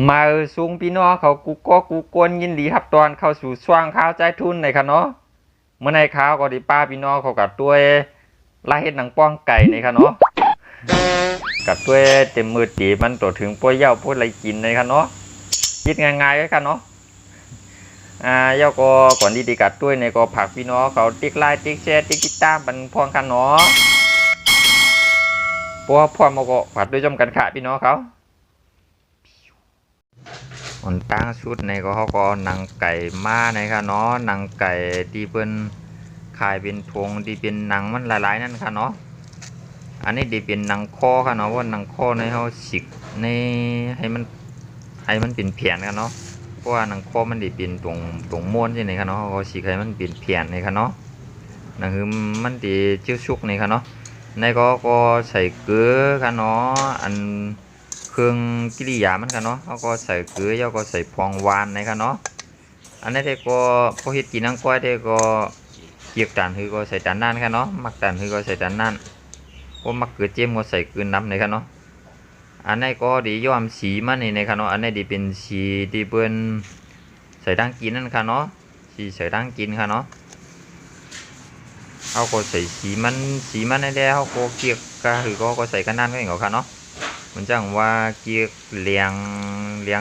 มาสูงพี่น้องเขากูก็กูกวนยินดีครับตอนเข้าสู่ช่วงข่าวใจทุนในค่ะเนาะเมื่อในข่าวก็ดีป้าพี่น้องเขากับตัวลาเฮ็ดหนังป้องไก่ในค่ะเนาะกับตัวเต็มมือตีมันตัวถึงป่วยเย้าป่วยอะไรกินในค่ะเนาะคิดง่ายๆก็ค่ะเนาะเย้าก็ก่อนดีๆกับตัวในก็ผักพี่น้องเขาติ๊กไลน์ติ๊กแชร์ติ๊กติดตามบันพองค่ะเนาะเพราะว่าพ่อมาก็ผัดด้วยจำกันค่ะพี่น้องเขาอนตั้งชุดในก็เขาก็หนังไก่มาในค่ะเนาะหนังไก่ที่เปิ้นขายเป็นทงที่เป็นหนังมันหลายๆนั่นค่ะเนาะอันนี้ดีเป็นหนังคอค่ะเนาะว่าหนังคอในเขาสิกในให้มันเป็นเพียนค่ะเนาะเพราะว่าหนังคอมันดีเป็นตรงม้วนใช่ไหมค่ะเนาะเขาสิกให้มันเป็นเพียนในค่ะเนาะนั่นคือมันดีจิ้วชุกในค่ะเนาะในก็ใส่เกลือค่ะเนาะอันเครื่องกิริยามันค่ะเนาะเขาก็ใส่เกลือแล้วก็ใส่พองหวานในค่ะเนาะอันนี้เด็กก็พอเฮ็ดกินนังก้อยเด็กก็เกียกจานคือก็ใส่จานนั่นค่ะเนาะมักจานคือก็ใส่จานนั่นพวกมักเกลือเจียมก็ใส่เกลือน้ำในค่ะเนาะอันนี้ก็ดีย้อมสีมันในค่ะเนาะอันนี้ดีเป็นสีที่เปิ้นใส่ดังกินนั่นค่ะเนาะสีใส่ดังกินค่ะเนาะเขาก็ใส่สีมันในแด้เขาก็เกียกก็คือก็ใส่กันนั่นก็อย่างเงี้ยค่ะเนาะมันจังว่าเกียกเลียง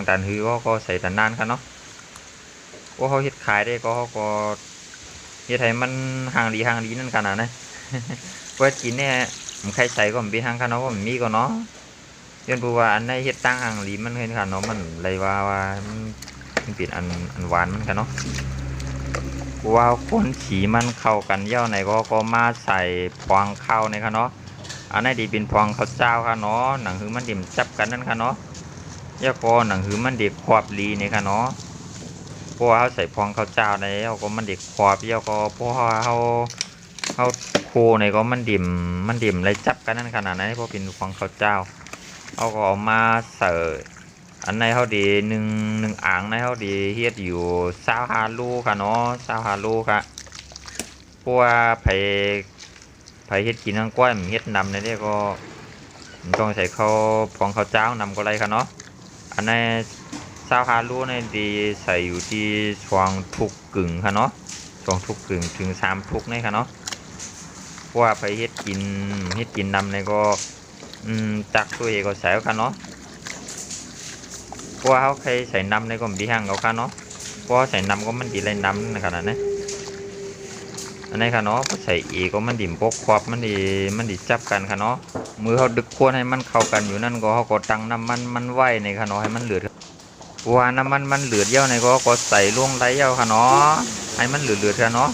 จานคือก็ใส่จานนั่นค่ะเนาะก็เขาเฮ็ดขายได้ก็เขาก็เฮ็ดให้มันห่างดีนั่นขนาดนั้นเพื่อกินเนี่ยผมใครใส่ก็มันเป็นห่างค่ะเนาะก็มันมีก็เนาะย้อนผู้ว่าอันในเฮ็ดตั้งห่างดีมันเห็นค่ะเนาะมันเลยว่ามันเป็นอันหวานมันค่ะเนาะว่าคนสีมันเข้ากันเย่าไหนก็มาใส่พวงข้าวในค่ะเนาะอันนี้ดีเป็นพวงข้าวเจ้าค่ะเนาะหนังคือมันดิ่มจับกันนั่นค่ะเนาะย่าก็หนังคือมันเด็กควบลีในค่ะเนาะพวกเขาใส่พวงข้าวเจ้าในเขาก็มันเด็กควบย่าก็พวกเขาโคในก็มันดิ่มเลยจับกันนั่นขนาดไหนเพราะเป็นพวงข้าวเจ้าเขาก็เอามาเสิร์ฟอันในเขาดีหนึ่งอ่างในเขาดีเฮ็ดอยู่25 ลูค่ะเนาะ25 ลูค่ะเพราะว่าไผเฮ็ดกินทั้งก้อยมันเฮ็ดนำในนี้ก็มันต้องใส่ข้าวพองข้าวเจ้านำก็ไรค่ะเนาะอันใน25 ลูในดีใส่อยู่ที่ช่วงทุกกึ่งค่ะเนาะช่วงทุกกึ่งถึง3 ทุกนี่ค่ะเนาะเพราะว่าไผเฮ็ดกินนำในก็จักตัวเองก็ใส่ค่ะเนาะเพราะว่าเขาเคยใส่น้ำในก็มีห้างเขาค่ะเนาะเพราะใส่น้ำก็มันดีเลยน้ำในขนาดนี้อันนี้ค่ะเนาะพอใส่อีกก็มันดิ่มพกควบมันดีจับกันค่ะเนาะมือเขาดึกควรให้มันเข้ากันอยู่นั่นก็เขาก็ตั้งน้ำมันไหวในค่ะเนาะให้มันเหลือว่าน้ำมันเหลือเยี่ยวในก็ใส่ล่วงไรเยี่ยวค่ะเนาะให้มันเหลือค่ะเนาะ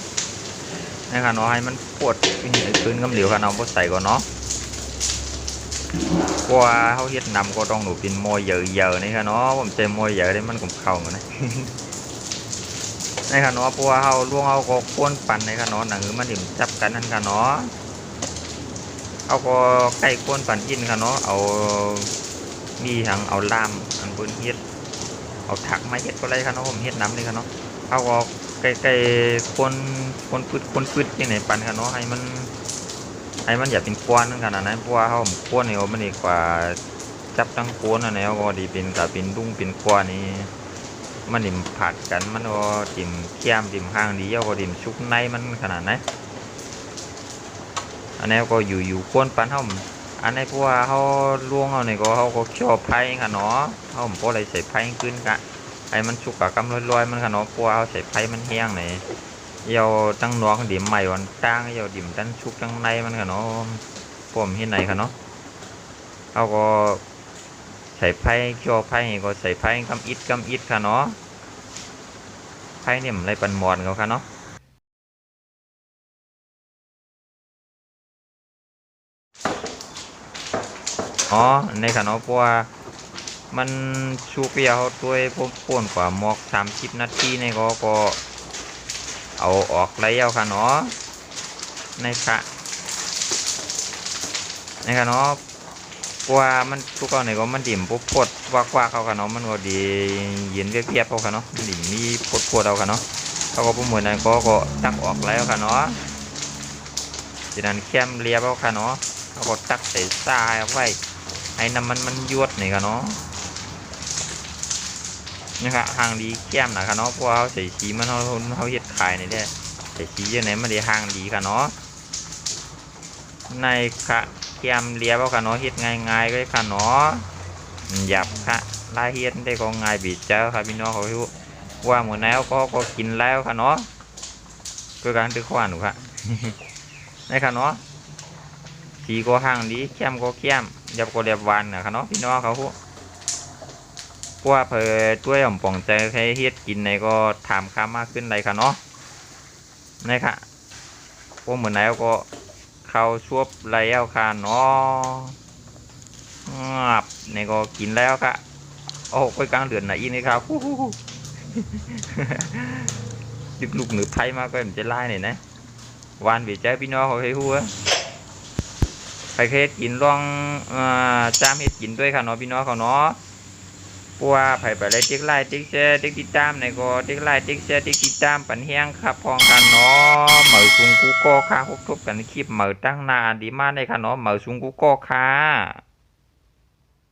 นี่ค่ะเนาะให้มันปวดขึ้นกำเหลวค่ะเนาะพอใส่ก่อนเนาะเพราะว่าเขาเฮ็ดนำก็ต้องหนูเป็นมวยเยอะๆนี่ค่ะเนาะผมใจมวยเยอะได้มันก็เข้ากันนะนี่ค่ะเนาะเพราะว่าเขาล่วงเขาก็ค้นปั่นในค่ะเนาะหนังคือมันดิ่มจับกันนั่นค่ะเนาะเขาก็ใกล้ค้นปั่นอินค่ะเนาะเอามีทั้งเอาล่ามอันบนเฮ็ดเอาถักมาเฮ็ดก็ไรค่ะเนาะผมเฮ็ดน้ำนี่ค่ะเนาะเขาก็ใกล้ๆคนพืชที่ไหนปั่นค่ะเนาะให้มันอย่าเป็นกวนนั่นขนาดนั้นเพราะว่าเขาผมกวนนี่มันดีกว่าจับตั้งกวนอะไรก็ดีเป็นกับเป็นดุ้งเป็นกวนนี่มันดิ่มผัดกันมันก็ดิ่มเคี่ยมดิ่มห้างดีเยอะก็ดิ่มชุกในมันขนาดนั้นอันนี้ก็อยู่กวนปั้นเขาอันนี้เพราะว่าเขาล่วงเขาเนี่ยเขาชอบไผ่ค่ะเนาะเขาผมก็เลยใส่ไผ่ขึ้นกะให้มันชุกกับกำลอยๆมันค่ะเนาะเพราะว่าเขาใส่ไผ่มันแห้งเนี่ยเยาตั้งน้องดิ่มใหม่วันตั้งเยาดิ่มตั้งชุกตั้งในมันค่ะเนาะผมเห็นไหนค่ะเนาะเขาก็ใส่ไผ่เคี่ยวไผ่ก็ใส่ไผ่กำอิดค่ะเนาะไผ่เนี่ยมันอะไรปันหมอนเขาค่ะเนาะอ๋อในค่ะเนาะเพราะว่ามันชูเปียเขาตัวพวกป่นกว่าหมอก30 นาทีในก็เอาออกไรเอาค่ะเนาะในค่ะเนาะว่ามันทุกคนเนี่ยก็มันดิ่มพดว่าเขาค่ะเนาะมันก็ดีเย็นเพียบเขาค่ะเนาะดิ่มมีพดเอาค่ะเนาะเขาก็ประมวลนั้นก็ตักออกแล้วค่ะเนาะจากนั้นแคมเรียบเอาค่ะเนาะเขาก็ตักใส่ทรายเอาไว้ให้น้ำมันยวดนี่ค่ะเนาะ นะครับห่างดีแก้มนะคะเนาะเพราะว่าเขาใส่สีมันเขาเฮ็ดขายนี่แหละใส่สีเยอะไหนมันได้ห่างดีค่ะเนาะในค่ะแก้มเลียบเอาค่ะเนาะเฮ็ดง่ายๆก็ได้ค่ะเนาะหยับค่ะลายเฮ็ดได้ก็ง่ายบีเจ้าค่ะพี่น้องเขารู้ว่าหมดแล้วก็กินแล้วค่ะเนาะก็การตื้อขวานหนูค่ะ ได้ค่ะเนาะสีก็ห่างดีแก้มก็แก้มหยับก็เรียบหวานนะคะเนาะพี่น้องเขารู้ว่าเพอด้วยอ่อมป่องใจใครเฮ็ดกินในก็ถามค่ามากขึ้นเลยค่ะเนาะนี่ค่ะพวกเหมือนแล้วก็เข้าชวบแล้วค่ะเนาะงับในก็กินแล้วค่ะโอ้ไปกลางเดือนไหนอีนี่ครับดึกลูกหนือไพ่มาก็มันจะไล่เนี่ยนะวานบีใจพี่น้องเขาให้หัวใครเคยกินลองจ้ามเฮ็ดกินด้วยค่ะเนาะพี่น้องเขาเนาะว่าไผ่ไปเลยติ๊กไล่ติ๊กแชร์ติ๊กติดตามในก็ติ๊กไล่ติ๊กแชร์ติ๊กติดตามปันเฮียงครับพองกันเนาะเหมือซุงกูก็ค่ะพบกันคลิปเหมือตั้งนานดีมากเลยค่ะเนาะเหมือซุงกูก็ค่ะ